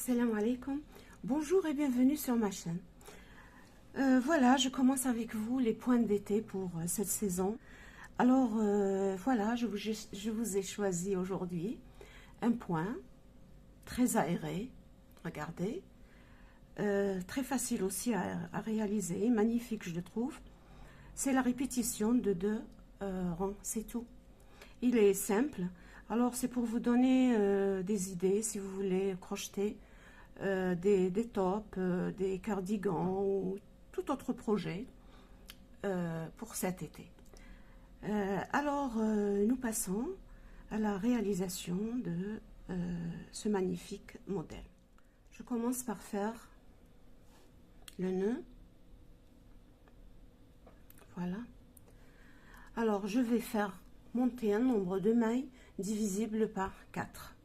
Salam alaikum, bonjour et bienvenue sur ma chaîne. Voilà, je commence avec vous les points d'été pour cette saison. Alors voilà, je vous ai choisi aujourd'hui un point très aéré, regardez, très facile aussi à réaliser, magnifique je le trouve. C'est la répétition de deux rangs, c'est tout. Il est simple, alors c'est pour vous donner des idées si vous voulez crocheter des tops, des cardigans ou tout autre projet pour cet été. Alors, nous passons à la réalisation de ce magnifique modèle. Je commence par faire le nœud. Voilà. Alors, je vais faire monter un nombre de mailles divisible par 4.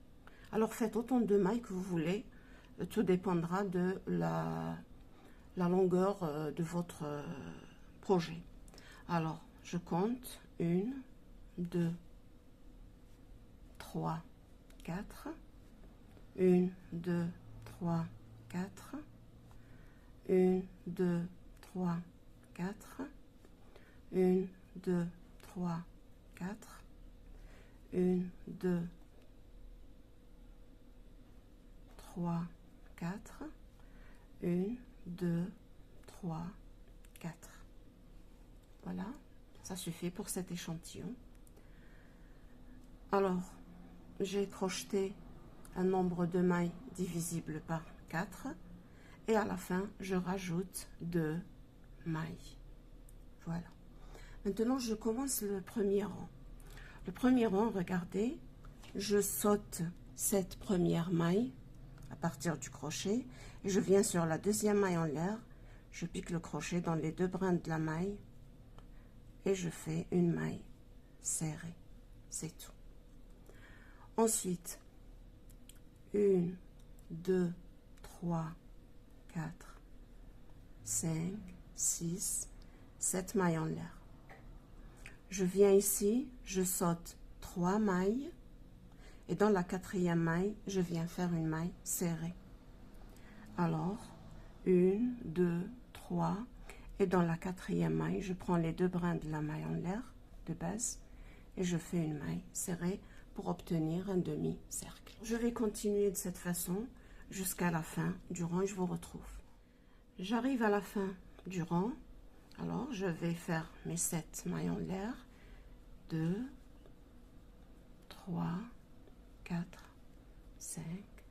Alors, faites autant de mailles que vous voulez. Tout dépendra de la longueur de votre projet. Alors, je compte 1, 2, 3, 4. 1, 2, 3, 4. 1, 2, 3, 4. 1, 2, 3, 4. 1, 2, 3, 4, 1, 2, 3, 4. Voilà, ça suffit pour cet échantillon. Alors, j'ai crocheté un nombre de mailles divisible par 4 et à la fin, je rajoute 2 mailles. Voilà. Maintenant, je commence le premier rang. Le premier rang, regardez, je saute cette première maille à partir du crochet et je viens sur la deuxième maille en l'air, je pique le crochet dans les deux brins de la maille et je fais une maille serrée, c'est tout. Ensuite 1, 2, 3, 4, 5, 6, 7 mailles en l'air. Je viens ici, je saute 3 mailles et dans la quatrième maille, je viens faire une maille serrée. Alors, 1, 2, 3, et dans la quatrième maille, je prends les deux brins de la maille en l'air, de base, et je fais une maille serrée pour obtenir un demi-cercle. Je vais continuer de cette façon jusqu'à la fin du rang et je vous retrouve. J'arrive à la fin du rang, alors je vais faire mes 7 mailles en l'air, 2, 3, 4, 5,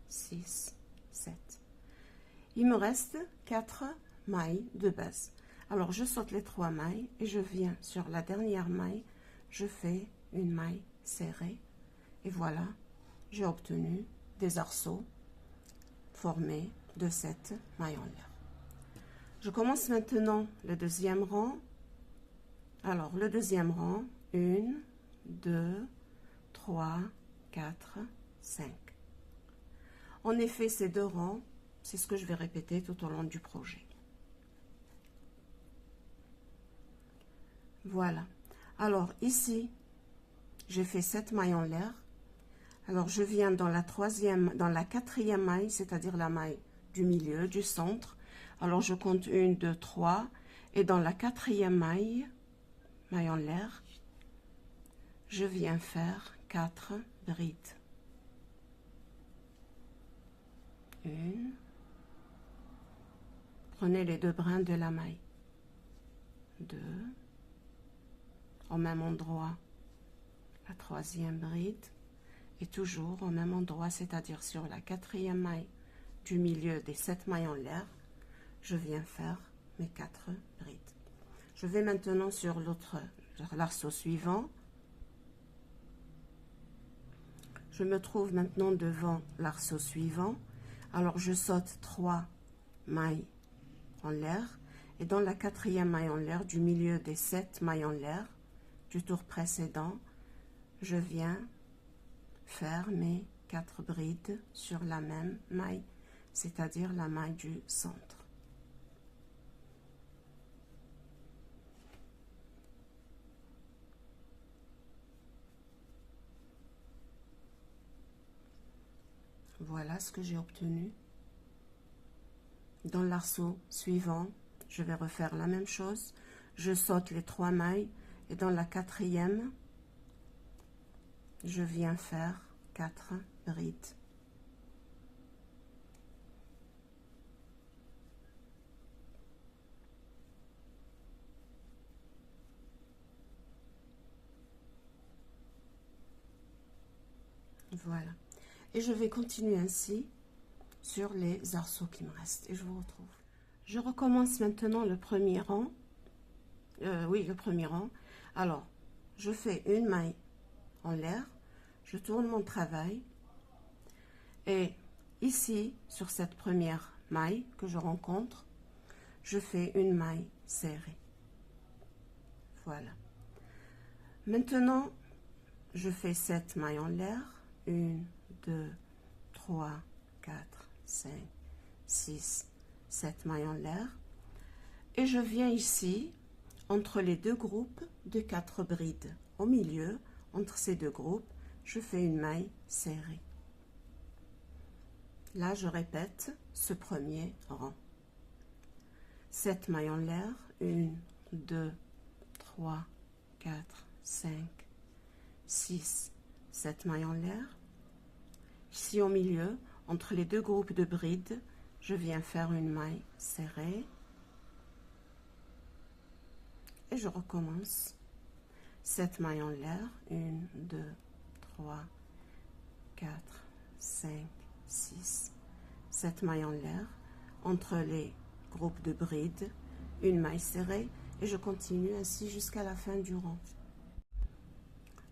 6, 7. Il me reste 4 mailles de base. Alors, je saute les 3 mailles et je viens sur la dernière maille. Je fais une maille serrée. Et voilà, j'ai obtenu des arceaux formés de 7 mailles en l'air. Je commence maintenant le deuxième rang. Alors, le deuxième rang, 1, 2, 3, 4, 5. En effet, ces deux rangs, c'est ce que je vais répéter tout au long du projet. Voilà. Alors ici, j'ai fait 7 mailles en l'air. Alors je viens dans la quatrième maille, c'est-à-dire la maille du milieu, du centre. Alors je compte 1, 2, 3. Et dans la quatrième maille en l'air, je viens faire 4 brides. 1. Prenez les deux brins de la maille. 2. Au même endroit, la troisième bride. Et toujours au même endroit, c'est-à-dire sur la quatrième maille du milieu des 7 mailles en l'air, je viens faire mes 4 brides. Je vais maintenant sur l'arceau suivant. Je me trouve maintenant devant l'arceau suivant. Alors je saute 3 mailles en l'air et dans la quatrième maille en l'air du milieu des 7 mailles en l'air du tour précédent, je viens faire mes 4 brides sur la même maille, c'est-à-dire la maille du centre. Voilà ce que j'ai obtenu Dans l'arceau suivant, je vais refaire la même chose. Je saute les 3 mailles et dans la 4e, je viens faire 4 brides. Voilà. Et je vais continuer ainsi sur les arceaux qui me restent. Et je vous retrouve. Je recommence maintenant le premier rang. Oui, le premier rang. Alors, je fais une maille en l'air. Je tourne mon travail. Et ici, sur cette première maille que je rencontre, je fais une maille serrée. Voilà. Maintenant, je fais 7 mailles en l'air. 1, 2, 3, 4, 5, 6, 7 mailles en l'air. Et je viens ici, entre les deux groupes de 4 brides. Au milieu, entre ces deux groupes, je fais une maille serrée. Là, je répète ce premier rang. 7 mailles en l'air. 1, 2, 3, 4, 5, 6, 7 mailles en l'air. Ici au milieu, entre les deux groupes de brides, je viens faire une maille serrée. Et je recommence. 7 mailles en l'air. 1, 2, 3, 4, 5, 6, 7 mailles en l'air. Entre les groupes de brides, une maille serrée. Et je continue ainsi jusqu'à la fin du rang.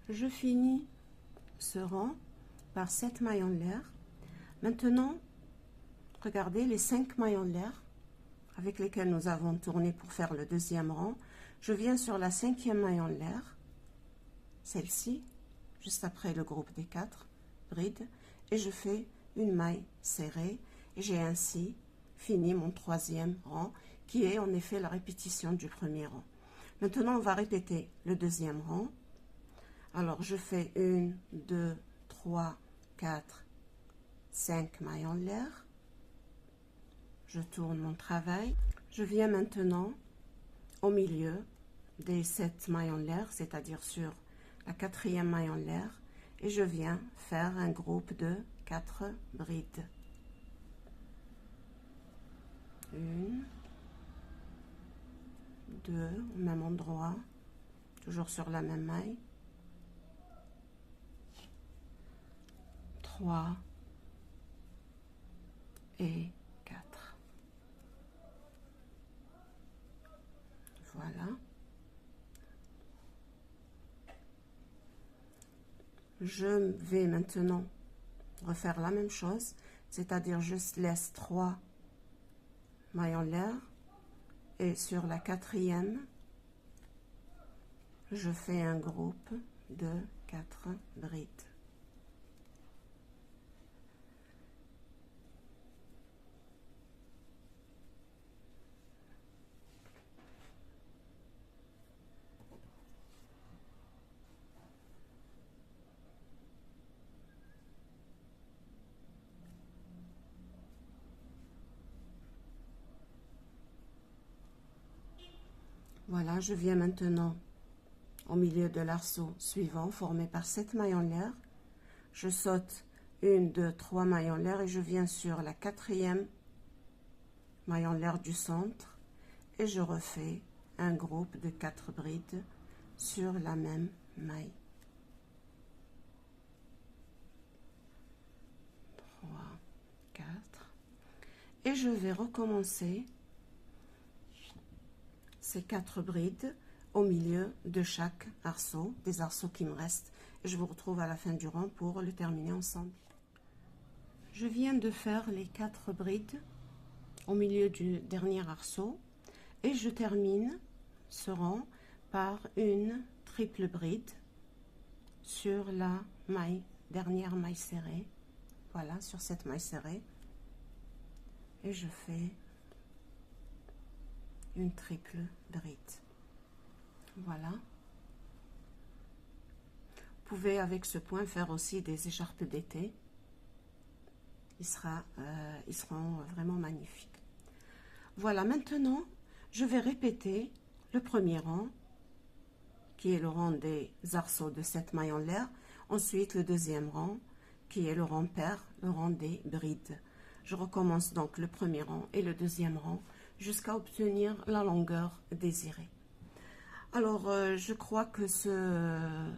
Je finis ce rang par 7 mailles en l'air. Maintenant, regardez les 5 mailles en l'air avec lesquelles nous avons tourné pour faire le deuxième rang. Je viens sur la 5e maille en l'air, celle-ci, juste après le groupe des 4 brides, et je fais une maille serrée, et j'ai ainsi fini mon 3e rang, qui est en effet la répétition du premier rang. Maintenant, on va répéter le deuxième rang. Alors, je fais 1, 2, 3, 4, 5 mailles en l'air. Je tourne mon travail. Je viens maintenant au milieu des 7 mailles en l'air, c'est-à-dire sur la 4e maille en l'air, et je viens faire un groupe de 4 brides. 1, 2, au même endroit, toujours sur la même maille. 3 et 4. Voilà. Je vais maintenant refaire la même chose, c'est-à-dire je laisse 3 mailles en l'air et sur la 4e, je fais un groupe de 4 brides. Voilà, je viens maintenant au milieu de l'arceau suivant, formé par 7 mailles en l'air. Je saute 1, 2, 3 mailles en l'air et je viens sur la 4e maille en l'air du centre et je refais un groupe de 4 brides sur la même maille. 3, 4. Et je vais recommencer ces 4 brides au milieu de chaque arceau, des arceaux qui me restent. Et je vous retrouve à la fin du rang pour le terminer ensemble. Je viens de faire les 4 brides au milieu du dernier arceau et je termine ce rang par une triple bride sur la maille, dernière maille serrée. Voilà, sur cette maille serrée. Et je fais une triple bride. Voilà. Vous pouvez avec ce point faire aussi des écharpes d'été. Ils seront vraiment magnifiques. Voilà, maintenant, je vais répéter le premier rang, qui est le rang des arceaux de 7 mailles en l'air. Ensuite, le deuxième rang, qui est le rang pair, le rang des brides. Je recommence donc le premier rang et le deuxième rang jusqu'à obtenir la longueur désirée. Alors, je crois que ce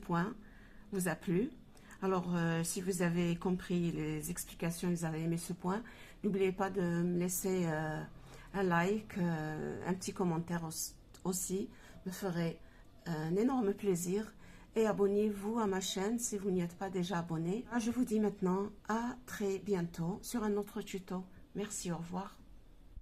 point vous a plu. Alors, si vous avez compris les explications, vous avez aimé ce point, n'oubliez pas de me laisser un like, un petit commentaire aussi, me ferait un énorme plaisir. Et abonnez-vous à ma chaîne si vous n'y êtes pas déjà abonné. Je vous dis maintenant à très bientôt sur un autre tuto. Merci, au revoir.